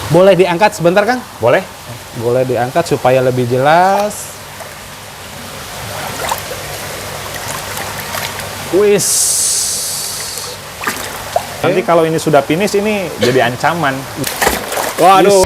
Boleh diangkat sebentar, Kang? Boleh? Boleh diangkat supaya lebih jelas. Wis. Nanti kalau ini sudah finish, ini jadi ancaman. Waduh.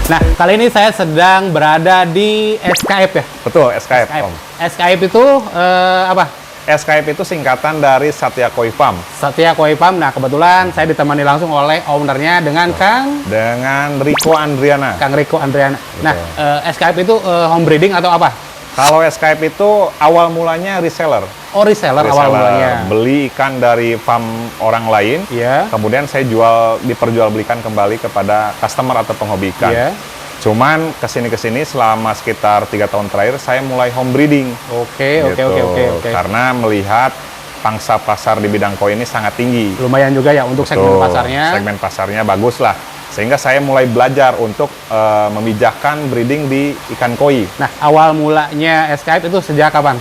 Nah, kali ini saya sedang berada di SKF ya? Betul, SKF, SKF. Om. SKF itu apa? SKF itu singkatan dari Satya Koi Farm. Satya Koi Farm. Nah, kebetulan saya ditemani langsung oleh ownernya dengan Kang Riko Andriana. Kang Riko Andriana. Nah, SKF itu home breeding atau apa? Kalau SKF itu awal mulanya reseller. Oh, reseller awal mulanya. Beli ikan dari farm orang lain, Iya. kemudian saya diperjualbelikan kembali kepada customer atau penghobi ikan. Iya. Cuman kesini selama sekitar 3 tahun terakhir saya mulai home breeding. Oke. Karena melihat pangsa pasar di bidang koi ini sangat tinggi. Lumayan juga ya untuk segmen pasarnya. Segmen pasarnya bagus lah. Sehingga saya mulai belajar untuk memijahkan breeding di ikan koi. Nah, awal mulanya SKF itu sejak kapan?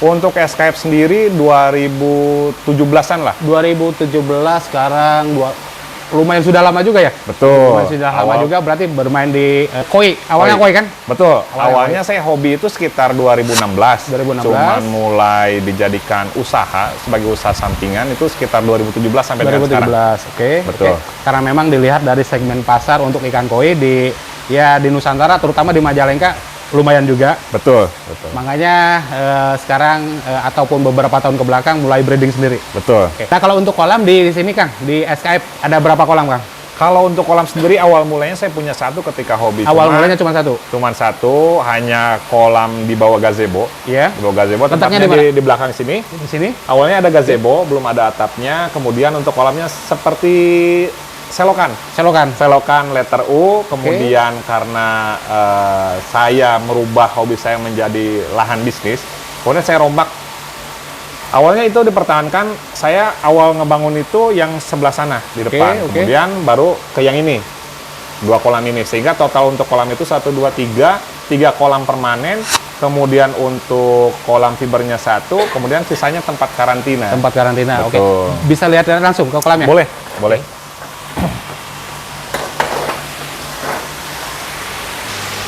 Untuk SKF sendiri 2017-an lah. 2017, sekarang lumayan sudah lama juga ya? Betul. Lumayan sudah lama juga, berarti bermain di koi. Awalnya koi kan? Betul. Awalnya saya hobi itu sekitar 2016. 2016. Cuman mulai dijadikan usaha, sebagai usaha sampingan itu sekitar 2017 sampai dengan sekarang. 2017, oke. Betul. Karena memang dilihat dari segmen pasar untuk ikan koi di Nusantara, terutama di Majalengka, lumayan juga. Betul. Makanya sekarang ataupun beberapa tahun ke belakang mulai breeding sendiri. Betul. Oke. Nah, kalau untuk kolam di sini, Kang, di SKF ada berapa kolam, Kang? Kalau untuk kolam sendiri awal mulanya saya punya satu ketika hobi. Awal mulanya cuma satu? Cuman satu, hanya kolam di bawah gazebo. Iya. Di bawah gazebo, Letaknya tempatnya di belakang sini. Di sini? Awalnya ada gazebo, belum ada atapnya. Kemudian untuk kolamnya seperti selokan letter U. Kemudian karena saya merubah hobi saya menjadi lahan bisnis, kemudian saya rombak. Awalnya itu dipertahankan, saya awal ngebangun itu yang sebelah sana di depan. Kemudian baru ke yang ini, 2 kolam ini. Sehingga total untuk kolam itu 1, 2, 3 kolam permanen. Kemudian untuk kolam fibernya 1, kemudian sisanya tempat karantina. Tempat karantina, oke. Betul. Bisa lihat langsung ke kolamnya? Boleh.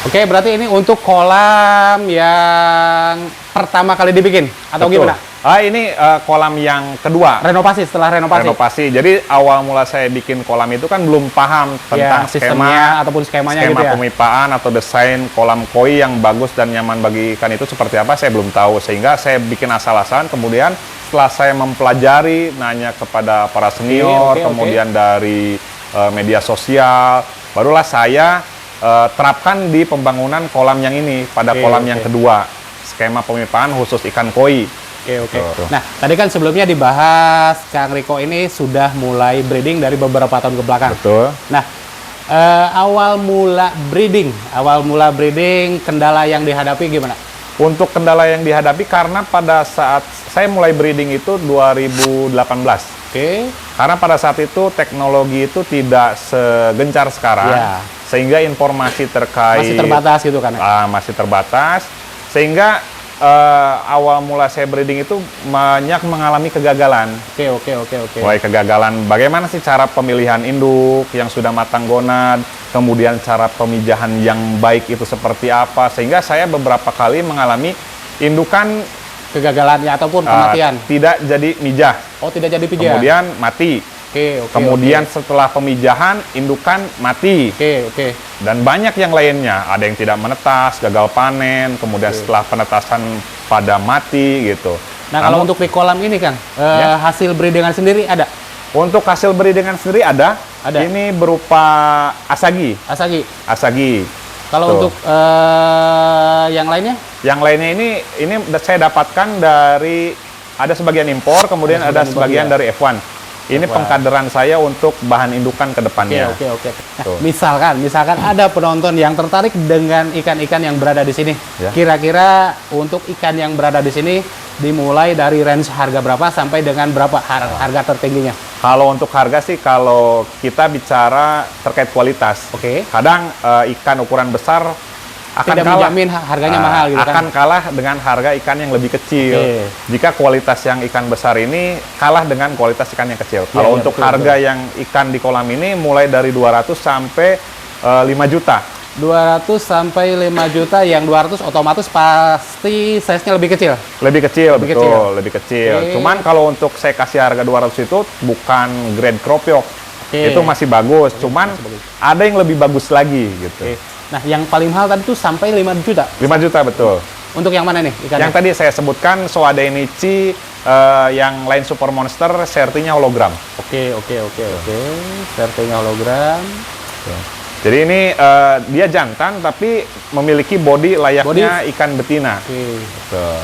Oke, berarti ini untuk kolam yang pertama kali dibikin atau Betul. gimana? Ini kolam yang kedua. Setelah renovasi. Jadi awal mula saya bikin kolam itu kan belum paham tentang sistemnya ataupun skemanya gitu ya. pemipaan atau desain kolam koi yang bagus dan nyaman bagi ikan itu seperti apa, saya belum tahu. Sehingga saya bikin asal-asalan, kemudian setelah saya mempelajari, nanya kepada para senior, kemudian dari media sosial, barulah saya terapkan di pembangunan kolam yang ini pada kolam yang kedua, skema pemipaan khusus ikan koi. Oke. Nah, tadi kan sebelumnya dibahas Kang Riko ini sudah mulai breeding dari beberapa tahun ke belakang. Betul. Nah, awal mula breeding kendala yang dihadapi gimana? Untuk kendala yang dihadapi karena pada saat saya mulai breeding itu 2018. Oke. Karena pada saat itu teknologi itu tidak segencar sekarang. Ya. Sehingga informasi terkait Masih terbatas gitu kan? Masih terbatas. Sehingga awal mula saya breeding itu banyak mengalami kegagalan. Oke. Mulai kegagalan, bagaimana sih cara pemilihan induk yang sudah matang gonad, kemudian cara pemijahan yang baik itu seperti apa, sehingga saya beberapa kali mengalami indukan kegagalannya ataupun kematian. Tidak jadi mijah. Oh, tidak jadi pijah. Kemudian mati. Kemudian setelah pemijahan, indukan mati. Oke. Dan banyak yang lainnya. Ada yang tidak menetas, gagal panen, kemudian setelah penetasan pada mati gitu. Nah, kalau untuk di kolam ini, Kang, hasil breedingan sendiri ada? Untuk hasil breedingan sendiri ada. Ada. Ini berupa Asagi. Asagi. Asagi. Kalau Tuh. untuk yang lainnya? Yang lainnya ini saya dapatkan dari ada sebagian impor, kemudian ada sebagian impor, dari F1. Ini F1. pengkaderan saya untuk bahan indukan ke depannya. Oke. Nah, Tuh. misalkan ada penonton yang tertarik dengan ikan-ikan yang berada di sini. Ya. Kira-kira untuk ikan yang berada di sini dimulai dari range harga berapa sampai dengan berapa harga tertingginya? Kalau untuk harga sih, kalau kita bicara terkait kualitas, Oke. kadang ikan ukuran besar akan Tidak kalah. menjamin harganya mahal gitu kan? Akan kalah dengan harga ikan yang lebih kecil. Oke. Jika kualitas yang ikan besar ini kalah dengan kualitas ikan yang kecil. Kalau iya, untuk betul, harga yang ikan di kolam ini mulai dari 200 sampai 5 juta. 200 sampai 5 juta, yang 200 otomatis pasti size-nya lebih kecil. Lebih kecil, Lebih betul, kecil. lebih kecil. Oke. Cuman kalau untuk saya kasih harga 200 itu bukan grade kropiok. Oke. Itu masih bagus, cuman masih bagus. ada yang lebih bagus lagi gitu. Oke. Nah, yang paling mahal tadi tuh sampai 5 juta. 5 juta betul. Untuk yang mana nih ikannya? Yang tadi saya sebutkan Soadenichi, yang lain Super Monster, sertinya hologram. Oke. Sertinya hologram. Jadi ini dia jantan tapi memiliki body layaknya ikan betina. Oke. Tuh.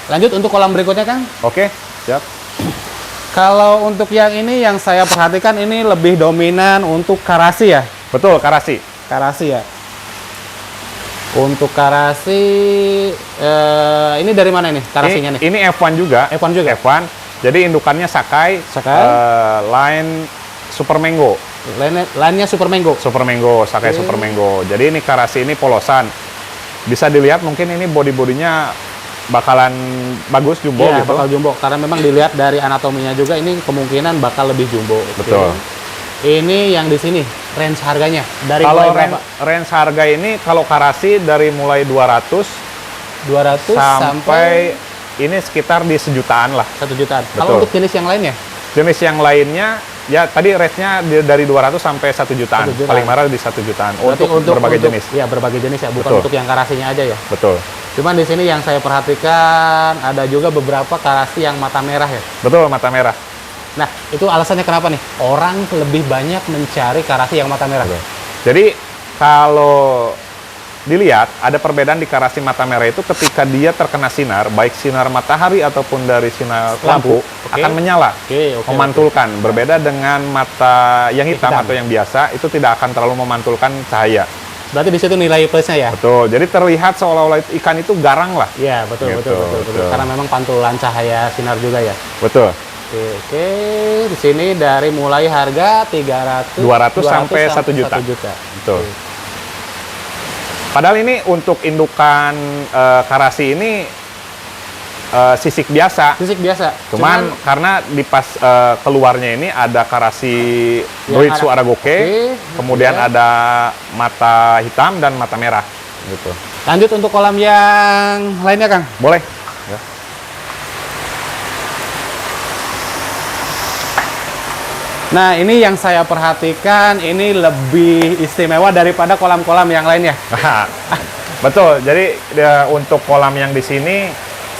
Lanjut untuk kolam berikutnya, Kang. Oke, siap. Kalau untuk yang ini yang saya perhatikan ini lebih dominan untuk karasi ya. Betul, karasi. Karasi ya. Untuk karasi ini dari mana ini karasinya nih? Ini F1 juga. F1 juga. F1. Jadi indukannya Sakai. Sakai. Line Super Mango. Lainnya Super Mango. Super Mango, Sakai Oke. Super Mango. Jadi ini karasi ini polosan. Bisa dilihat mungkin ini body-bodinya bakalan bagus jumbo Iya, gitu. bakal jumbo karena memang dilihat dari anatominya juga ini kemungkinan bakal lebih jumbo. Oke. Betul. Ini yang di sini range harganya dari Kalau mulai berapa? range harga ini kalau karasi dari mulai 200 200 sampai ini sekitar di sejutaan lah. 1 jutaan. Betul. Kalau untuk jenis yang lainnya? Jenis yang lainnya ya tadi range-nya dari 200 sampai 1 jutaan. 1 jutaan. Paling mahal di 1 jutaan Berarti untuk berbagai jenis. Iya, berbagai jenis ya, bukan Betul. untuk yang karasinya aja ya. Betul. Cuman di sini yang saya perhatikan ada juga beberapa karasi yang mata merah ya. Betul, mata merah. Nah, itu alasannya kenapa nih? Orang lebih banyak mencari karasi yang mata merah. Jadi kalau dilihat ada perbedaan di karasi mata merah itu ketika dia terkena sinar, baik sinar matahari ataupun dari sinar lampu, Oke. akan menyala, Oke. memantulkan. Berbeda dengan mata yang hitam Hitam. atau yang biasa, itu tidak akan terlalu memantulkan cahaya. Berarti di situ nilai plusnya ya? Betul. Jadi terlihat seolah-olah ikan itu garang lah. Iya, betul, Gitu, betul. betul. Karena memang pantulan cahaya sinar juga ya. Betul. Oke. Di sini dari mulai harga 200 sampai 1 juta. 1 juta. Betul. Padahal ini untuk indukan karasi ini sisik biasa. Fisik biasa. Cuman karena di pas keluarnya ini ada karasi Yang Doitsu ada- Aragoke, Oke, kemudian oke. ada mata hitam dan mata merah. Gitu. Lanjut untuk kolam yang lainnya, Kang. Boleh? Ya. Nah, ini yang saya perhatikan ini lebih istimewa daripada kolam-kolam yang lainnya. Betul. Jadi untuk kolam yang di sini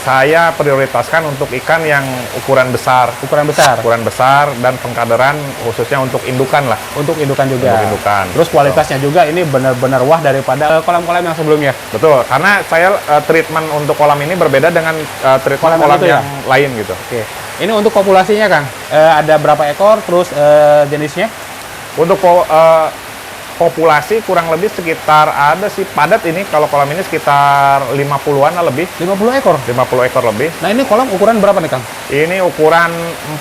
saya prioritaskan untuk ikan yang ukuran besar. Ukuran besar. Ukuran besar dan pengkaderan khususnya untuk indukan lah. Untuk indukan juga. Untuk indukan. Terus kualitasnya juga ini benar-benar wah daripada kolam-kolam yang sebelumnya. Betul, karena saya treatment untuk kolam ini berbeda dengan treatment Kolam kolam itu ya? yang lain gitu. Oke. Ini untuk populasinya, Kang. Ada berapa ekor? Terus jenisnya? Untuk populasi kurang lebih sekitar ada sih padat ini kalau kolam ini sekitar 50-an lah lebih, 50 ekor. 50 ekor lebih. Nah, ini kolam ukuran berapa nih, Kang? Ini ukuran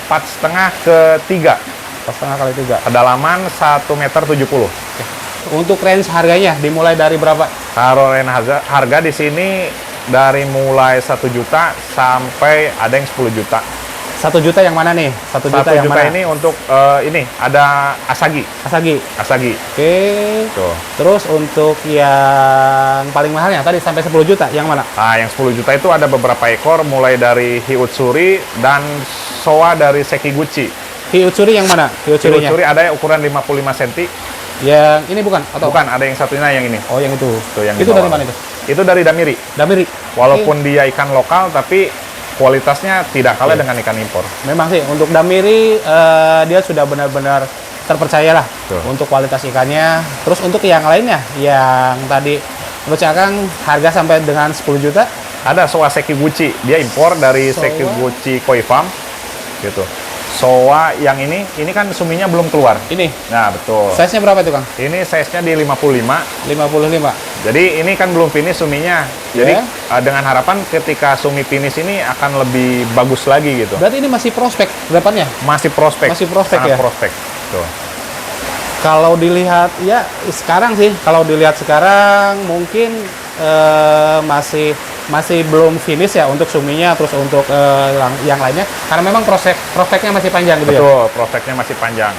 4,5 ke 3, 4,5 kali 3. kedalaman 1,70 meter. Untuk range harganya dimulai dari berapa? Kalau harga di sini dari mulai 1 juta sampai ada yang 10 juta. 1 juta yang mana nih? 1 juta 1 yang juta mana? ini untuk ini ada Asagi. Asagi. Oke. Tuh. Terus untuk yang paling mahalnya tadi sampai 10 juta yang mana? Nah, yang 10 juta itu ada beberapa ekor mulai dari Hiutsuri dan Soa dari Sekiguchi. Hiutsuri yang mana? Hiutsurinya? Hiutsuri ada yang ukuran 55 cm. Yang ini bukan? Atau? Bukan, ada yang satunya yang ini. Oh, yang itu. Tuh, yang Itu di dari bawah. mana itu? Itu dari Damiri. Damiri. Walaupun dia ikan lokal tapi kualitasnya tidak kalah Iya. dengan ikan impor. Memang sih untuk Damiri dia sudah benar-benar terpercaya lah Betul. untuk kualitas ikannya. Terus untuk yang lainnya, yang tadi menurut saya Kang harga sampai dengan 10 juta. Ada Soa Sekiguchi, dia impor dari Soa. Sekiguchi Koi Farm, gitu. Soa yang ini kan suminya belum keluar. Ini Nah, betul. size-nya berapa itu Kang? Ini size-nya di 55. 55. Jadi ini kan belum finish suminya. Jadi Ya. dengan harapan ketika sumi finish ini akan lebih bagus lagi gitu. Berarti ini masih prospek depannya. Masih prospek. Masih prospek sangat ya? prospek. Tuh. Kalau dilihat ya sekarang sih, kalau dilihat sekarang mungkin masih belum finish ya untuk suminya, terus untuk yang lainnya karena memang prospeknya masih panjang gitu ya. Betul, prospeknya masih panjang.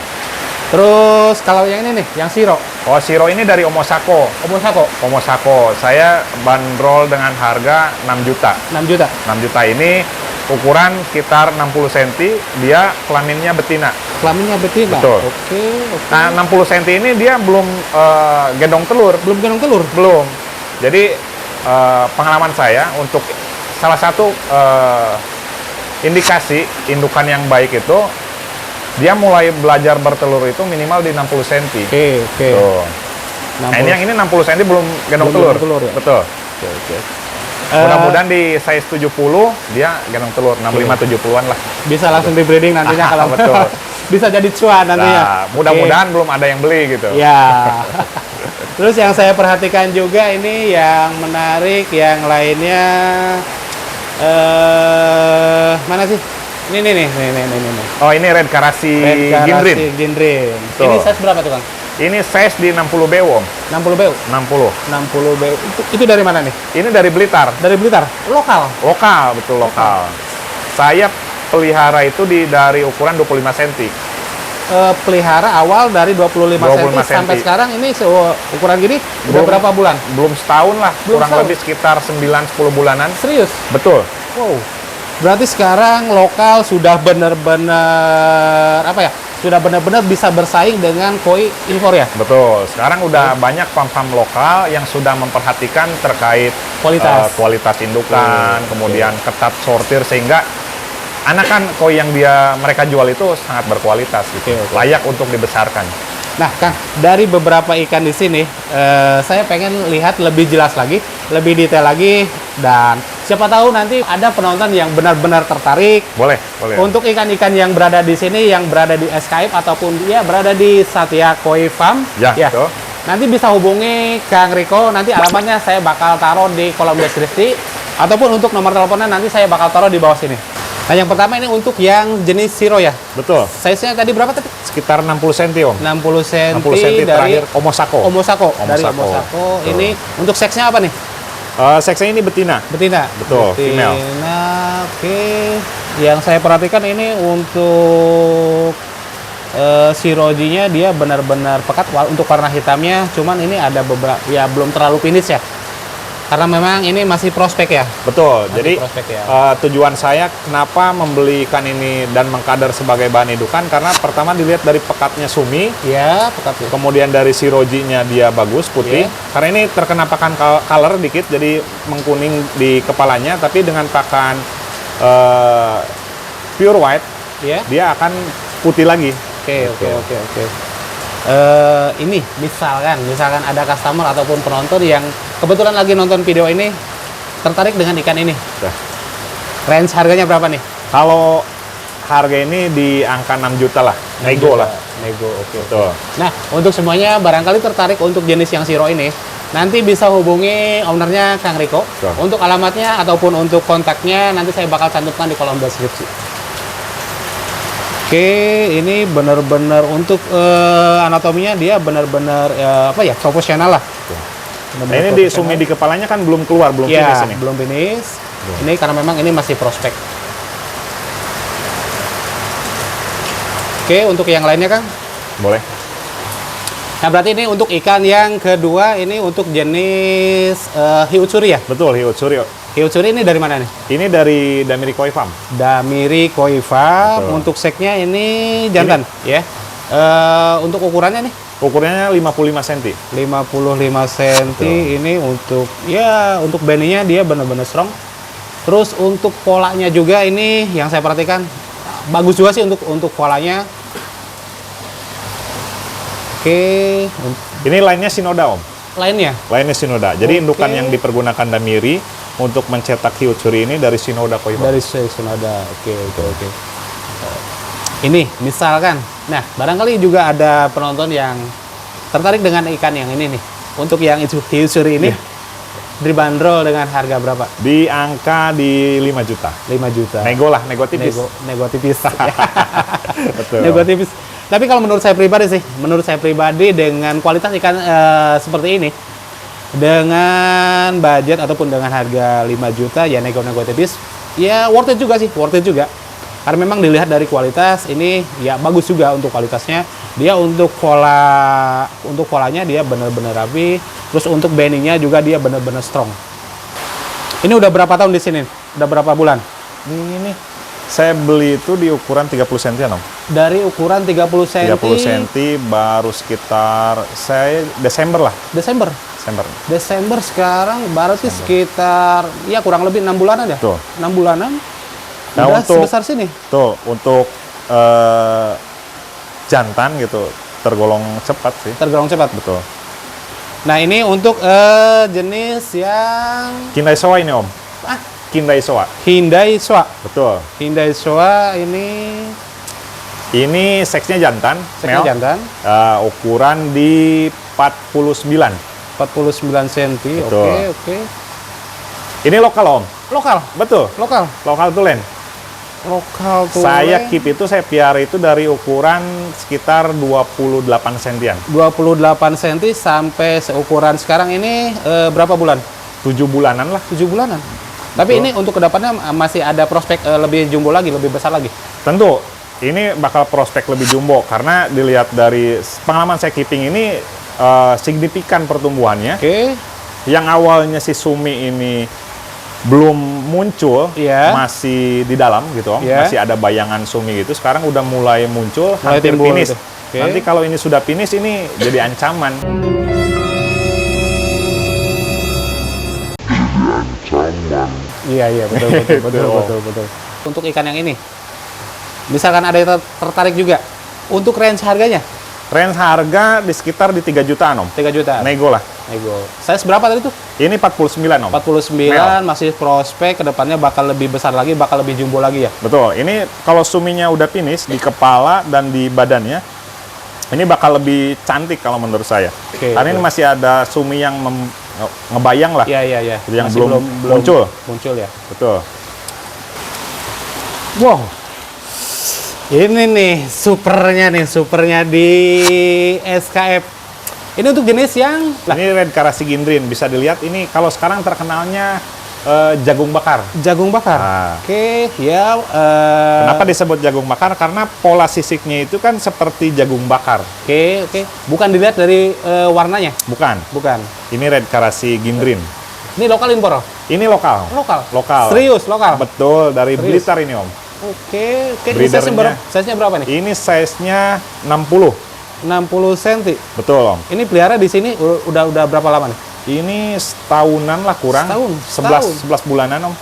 Terus kalau yang ini nih, yang Shiro, Oh, Shiro ini dari Omosako. Omosako Omosako. Saya bandrol dengan harga 6 juta. 6 juta. 6 juta ini ukuran sekitar 60 cm, dia kelaminnya betina. Kelaminnya betina. Betul. Oke. Nah, 60 cm ini dia belum gendong telur. Belum gendong telur. Belum. Jadi pengalaman saya untuk salah satu indikasi indukan yang baik itu dia mulai belajar bertelur itu minimal di 60 cm. Oke. Tuh. Nah, ini yang ini 60 cm belum gendong Belum telur. gendong telur ya? Betul. Oke. Mudah-mudahan di size 70 dia gendong telur 65 70-an lah. Bisa langsung di breeding nantinya kalau Betul. bisa jadi cuan nantinya. Nah, mudah-mudahan belum ada yang beli gitu. Ya. Terus yang saya perhatikan juga ini yang menarik, yang lainnya mana sih? Ini nih. Oh, ini red karasi Gindrin. Gindrin. Betul. Ini size berapa tuh, Kang? Ini size di 60 BW. 60 BU. 60. 60 BU. Itu dari mana nih? Ini dari Blitar. Dari Blitar. Lokal. Lokal, betul lokal. Saya pelihara itu dari ukuran 25 cm. Pelihara awal dari 25 cm 25 sampai cm. sekarang ini ukuran gini udah Belum- berapa bulan? Belum setahun lah, Belum kurang setahun. lebih sekitar 9-10 bulanan. Serius? Betul. Wow. Berarti sekarang lokal sudah benar-benar sudah benar-benar bisa bersaing dengan koi impor ya? Betul. Sekarang udah banyak farm-farm lokal yang sudah memperhatikan terkait Kualitas. kualitas indukan, kemudian ketat sortir sehingga anakan koi yang mereka jual itu sangat berkualitas gitu. Oke. Layak untuk dibesarkan. Nah, Kang, dari beberapa ikan di sini, saya pengen lihat lebih jelas lagi, lebih detail lagi, dan siapa tahu nanti ada penonton yang benar-benar tertarik Boleh. untuk ikan-ikan yang berada di sini, yang berada di SKF ataupun dia berada di Satya Koi Farm. Ya, betul. Nanti bisa hubungi Kang Riko, nanti alamatnya saya bakal taruh di kolom deskripsi, ataupun untuk nomor teleponnya nanti saya bakal taruh di bawah sini. Nah, yang pertama ini untuk yang jenis Shiro ya. Betul. Size-nya tadi berapa tadi? Sekitar 60 cm, Om. 60 cm 60 cm dari terakhir Omosako. Omosako. Dari Omosako. Omosako. Betul. Ini untuk seksnya apa nih? Seksnya ini betina. Betina. Betul, female. Betina. Oke. Yang saya perhatikan ini untuk Shiroji-nya dia benar-benar pekat untuk warna hitamnya. Cuman ini ada beberapa ya belum terlalu finish ya. Karena memang ini masih prospek ya. Betul. Masih Jadi prospek ya. tujuan saya kenapa membeli ikan ini dan mengkader sebagai bahan indukan karena pertama dilihat dari pekatnya sumi, Ya, pekat ya. kemudian dari sirojinya dia bagus putih. Iya. Karena ini terkena pakan color dikit jadi mengkuning di kepalanya, tapi dengan pakan pure white Ya. dia akan putih lagi. Oke. Ini misalkan ada customer ataupun penonton yang kebetulan lagi nonton video ini tertarik dengan ikan ini. Nah, Range harganya berapa nih? kalau harga ini di angka 6 juta lah, nego lah. Nego, oke. Betul. Nah, untuk semuanya barangkali tertarik untuk jenis yang Shiro ini, nanti bisa hubungi ownernya Kang Riko. Betul. Untuk alamatnya ataupun untuk kontaknya nanti saya bakal cantumkan di kolom deskripsi. Oke, ini benar-benar untuk anatominya dia benar-benar profesional lah. Nah, ini di sumi di kepalanya kan belum keluar, belum ya, finish ini. belum finish. Ini karena memang ini masih prospek. Oke, untuk yang lainnya Kang. Boleh. Nah, berarti ini untuk ikan yang kedua ini untuk jenis hiutsuri ya. Betul, hiutsuri. Hiutsuri ini dari mana nih? Ini dari Damiri Koi Farm. Damiri Koi Farm. Betul. Untuk seknya ini jantan ya. Untuk ukurannya nih Ukurannya 55 cm. 55 cm. Ini untuk ya untuk beninya dia benar-benar strong. Terus untuk polanya juga ini yang saya perhatikan bagus juga sih untuk polanya. Oke, Ini lainnya Shinoda, Om. lainnya. Lainnya Shinoda. Jadi Oke. indukan yang dipergunakan Damiri untuk mencetak Hyuchuri ini dari Shinoda Koiba. Dari Shinoda. Oke. Ini misalkan, nah barangkali juga ada penonton yang tertarik dengan ikan yang ini nih. Untuk yang itu Hyuchuri ini dibanderol dengan harga berapa? Di angka di 5 juta. 5 juta. Nego lah, nego tipis. Nego tipis. Betul. Nego tipis. Tapi kalau menurut saya pribadi dengan kualitas ikan seperti ini, dengan budget ataupun dengan harga 5 juta ya nego-nego tipis, ya worth it juga sih, worth it juga. Karena memang dilihat dari kualitas ini ya bagus juga untuk kualitasnya. Dia untuk polanya dia benar-benar rapi. Terus untuk bendingnya juga dia benar-benar strong. Ini udah berapa tahun di sini? Udah berapa bulan? Ini saya beli itu di ukuran 30 cm, Om. Dari ukuran 30 cm. 30 cm baru sekitar saya Desember lah. Desember. Desember sekarang berarti sekitar ya kurang lebih 6 bulanan ya? Tuh. 6 bulanan. Nah, Udah untuk sebesar sini. Tuh, untuk jantan gitu tergolong cepat sih. Tergolong cepat. Betul. Nah, ini untuk jenis yang Kindai Showa ini, Om. Kindai Showa. Hyundai Showa. Betul. Hyundai Showa ini Ini seksnya jantan, seksnya male. jantan, Ukuran di 49. 49 cm. Betul. Oke. Ini lokal, Om. Lokal. Betul. Lokal tulen. Lokal tuh. Saya keep itu, saya piara itu dari ukuran sekitar 28 sentian. 28 cm sampai seukuran sekarang ini berapa bulan? 7 bulanan lah. 7 bulanan. Tapi ini untuk kedepannya masih ada prospek lebih jumbo lagi, lebih besar lagi. Tentu, ini bakal prospek lebih jumbo karena dilihat dari pengalaman saya keeping ini signifikan pertumbuhannya. Oke. Yang awalnya si Sumi ini belum muncul, Iya. masih di dalam gitu, Om. Iya. Masih ada bayangan Sumi gitu. Sekarang udah mulai muncul, Mulai hampir timbul finish. gitu. Oke. Nanti kalau ini sudah finish, ini jadi ancaman. Iya, betul. Untuk ikan yang ini, misalkan ada yang tertarik juga, untuk range harganya Range harga di sekitar di 3 jutaan, Om. 3 juta. Nego lah. Nego. Size berapa tadi tuh? Ini 49, Om. 49, masih prospek, kedepannya bakal lebih besar lagi, bakal lebih jumbo lagi ya? Betul. Ini kalau suminya udah finish di kepala dan di badannya, ini bakal lebih cantik kalau menurut saya. Oke, Karena ini masih ada sumi yang ngebayang lah. Iya. Yang Masih belum muncul. Muncul ya. Betul. Wow. Ini nih supernya di SKF. Ini untuk jenis yang Ini Red Karasi Gindrin. Bisa dilihat ini kalau sekarang terkenalnya jagung bakar. jagung bakar. Nah. Oke, ya. Kenapa disebut jagung bakar? Karena pola sisiknya itu kan seperti jagung bakar. Oke. Bukan dilihat dari warnanya. Bukan. Bukan. Ini Red Karasi Gindrin. Ini lokal impor. Ini lokal. Lokal. Serius lokal. Betul, dari Serius. Blitar ini, Om. Oke. Ini Breedernya. size-nya berapa nih? Ini size-nya 60. 60 cm. Betul, Om. Ini pelihara di sini udah berapa lama nih? Ini setahunan lah kurang. Setahun. 11 bulanan, Om.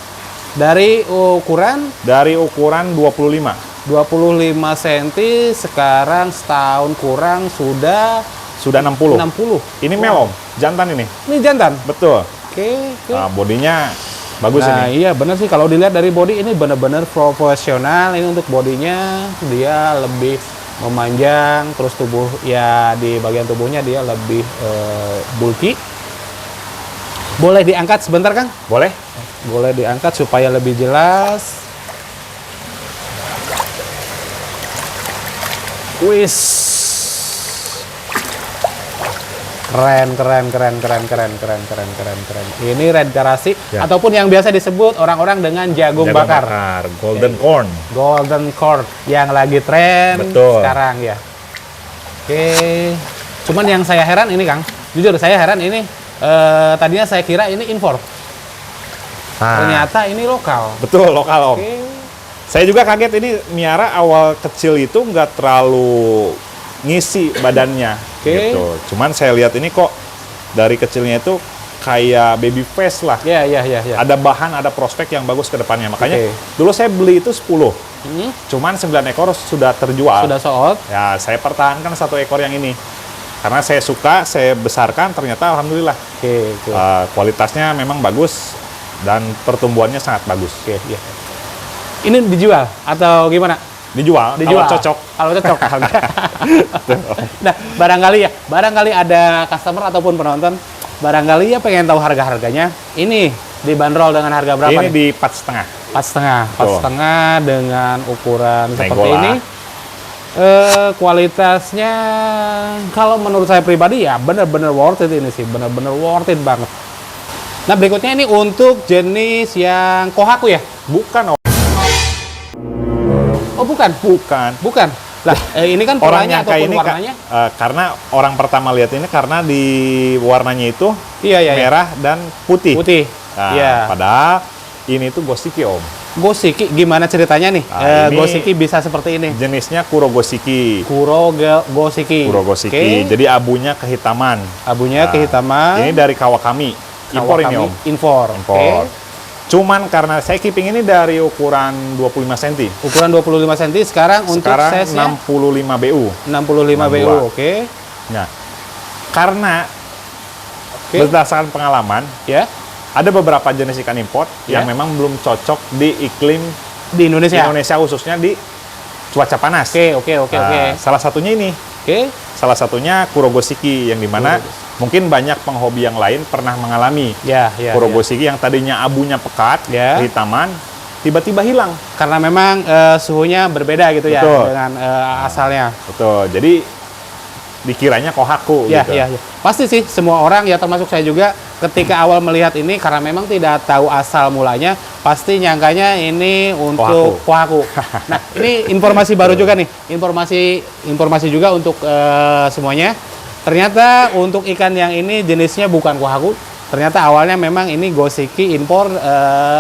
Dari ukuran Dari ukuran 25. 25 cm, sekarang setahun kurang sudah Sudah 60. 60. Ini male, Om. Jantan ini. Ini jantan. Betul. Oke. Nah, bodinya bagus Nah, ini. iya bener sih, kalau dilihat dari body ini benar-benar profesional. Ini untuk bodinya dia lebih memanjang, terus tubuh ya di bagian tubuhnya dia lebih bulky. Boleh diangkat sebentar, Kang? Boleh? Boleh diangkat supaya lebih jelas. Wis. Keren. Ini Red Karasi Ya. ataupun yang biasa disebut orang-orang dengan jagung bakar. Golden corn. Golden Cord yang lagi tren Betul. sekarang ya. Oke. Cuman yang saya heran ini, Kang. Jujur saya heran ini tadinya saya kira ini impor. Ternyata ini lokal. Betul, lokal, Om. Oke. Saya juga kaget ini Miara awal kecil itu nggak terlalu ngisi badannya. Oke. Gitu. Cuman saya lihat ini kok dari kecilnya itu kayak baby face lah. Iya. Ada bahan, ada prospek yang bagus ke depannya. Makanya Oke. dulu saya beli itu 10. Cuman 9 ekor sudah terjual. Sudah sold. Ya, saya pertahankan 1 ekor yang ini. Karena saya suka, saya besarkan, ternyata alhamdulillah. Oke. Kualitasnya memang bagus dan pertumbuhannya sangat bagus. Oke, iya. Ini dijual atau gimana? Dijual, Dijual. kalau cocok. Kalau cocok. Nah, barangkali ada customer ataupun penonton, barangkali ya pengen tahu harga-harganya. Ini dibanderol dengan harga berapa Ini nih? di 4,5. 4,5 dengan ukuran seperti Neggola. ini. Kualitasnya kalau menurut saya pribadi ya bener-bener worth it ini sih, bener-bener worth it banget. Nah, berikutnya ini untuk jenis yang Kohaku ya? Bukan, Oh, bukan. bukan. Lah, ini kan Orang polanya nyangka ataupun ini warnanya. karena orang pertama lihat ini karena di warnanya itu Iya. merah dan putih. Putih. Nah, Iya. padahal ini tuh Gosiki, Om. Gosiki gimana ceritanya nih? Ini Gosiki bisa seperti ini. Jenisnya Kuro Gosiki. Gosiki. Kuro Gosiki. Oke. Jadi abunya kehitaman. Abunya Nah, kehitaman. Ini dari Kawakami. Impor ini, Om. Impor. Impor. Oke. Cuman karena saya keeping ini dari ukuran 25 cm. Ukuran 25 cm sekarang untuk size-nya 65 BU. 65 BU. 62. Oke. Nah, karena Oke. berdasarkan pengalaman, Ya. ada beberapa jenis ikan import Ya. yang memang belum cocok di iklim Di Indonesia. Indonesia, khususnya di cuaca panas. Oke. Nah, salah satunya ini. Oke. Salah satunya Kurogosiki yang dimana mungkin banyak penghobi yang lain pernah mengalami Ya. Kurogosiki yang tadinya abunya pekat, Ya. kehitaman, tiba-tiba hilang. Karena memang suhunya berbeda gitu ya Betul. dengan asalnya. Betul. Jadi dikiranya Kohaku Ya, gitu. ya. Pasti sih semua orang ya termasuk saya juga ketika awal melihat ini karena memang tidak tahu asal mulanya pasti nyangkanya ini untuk Kohaku. Nah, ini informasi baru juga nih. Informasi juga untuk semuanya. Ternyata untuk ikan yang ini jenisnya bukan Kohaku. Ternyata awalnya memang ini Gosiki impor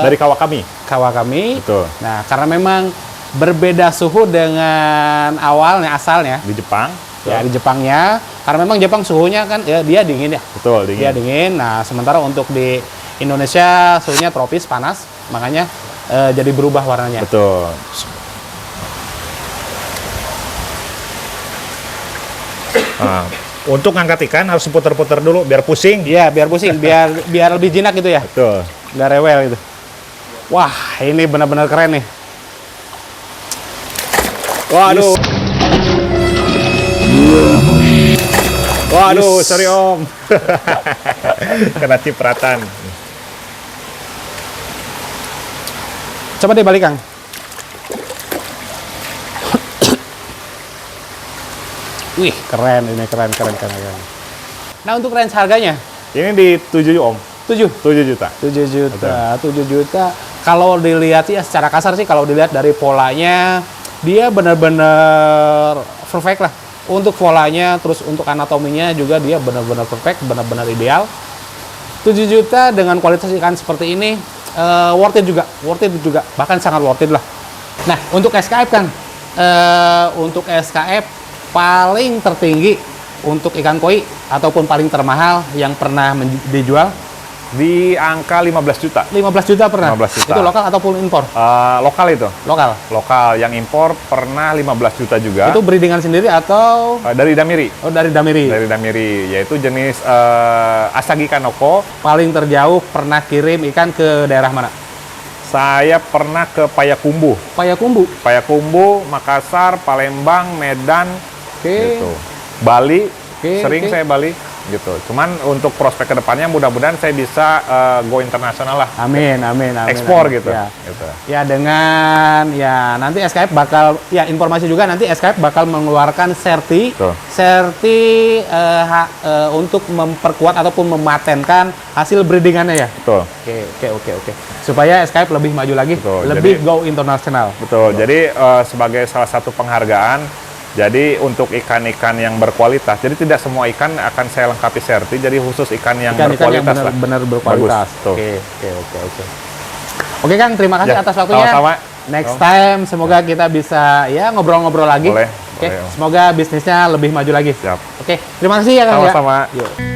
Dari Kawakami. Kawakami. Betul. Nah, karena memang berbeda suhu dengan awalnya asalnya. Di Jepang. Ya di Jepangnya, karena memang Jepang suhunya kan ya, dia dingin ya. Betul, dingin. Dia dingin. Nah, sementara untuk di Indonesia suhunya tropis, panas, makanya jadi berubah warnanya. Betul. Nah, untuk ngangkat ikan harus putar-putar dulu biar pusing. Iya, biar pusing, biar lebih jinak gitu ya. Betul. Nggak rewel gitu. Wah, ini benar-benar keren nih. Waduh. Waduh, sorry Om. Kena cipratan. Coba dibalik, Kang. Wih, keren ini, keren. Nah, untuk range harganya? Ini di 7 Om. 7 7 juta. 7 juta. 7 juta. Kalau dilihat ya secara kasar sih kalau dilihat dari polanya dia benar-benar perfect lah. Untuk polanya terus untuk anatominya juga dia benar-benar perfect, benar-benar ideal. 7 juta dengan kualitas ikan seperti ini worth it juga, bahkan sangat worth it lah. Nah, untuk SKF kan untuk SKF paling tertinggi untuk ikan koi ataupun paling termahal yang pernah dijual Di angka 15 juta. 15 juta pernah. 15 juta. Itu lokal ataupun impor? Lokal itu. Lokal. Lokal. Yang impor pernah 15 juta juga. Itu breedingan sendiri atau Dari Damiri. oh, dari Damiri? Dari Damiri, yaitu jenis Asagi Kanoko. Paling terjauh pernah kirim ikan ke daerah mana? Saya pernah ke Payakumbuh. Payakumbuh. Payakumbuh, Makassar, Palembang, Medan, Oke. gitu. Bali, Oke, sering oke. saya Bali, gitu. Cuman untuk prospek kedepannya mudah-mudahan saya bisa go internasional lah, Amin. ekspor amin. gitu. Ya. Gitu. Ya dengan ya nanti SKF bakal ya informasi juga nanti SKF bakal mengeluarkan Betul. untuk memperkuat ataupun mematenkan hasil breedingannya ya. Betul. Oke. Supaya SKF lebih maju lagi, Betul, lebih go internasional. Betul. Jadi sebagai salah satu penghargaan, jadi untuk ikan-ikan yang berkualitas, jadi tidak semua ikan akan saya lengkapi serti, jadi khusus ikan yang Ikan-ikan yang berkualitas lah. benar-benar berkualitas. Bagus, tuh. Oke. Oke Kang, terima kasih Ya, atas waktunya. sama-sama. Next time semoga kita bisa ya ngobrol-ngobrol lagi. Boleh, Oke, boleh. semoga bisnisnya lebih maju lagi. Siap. Oke, terima kasih ya Kang. ya. Sama-sama. Yuk.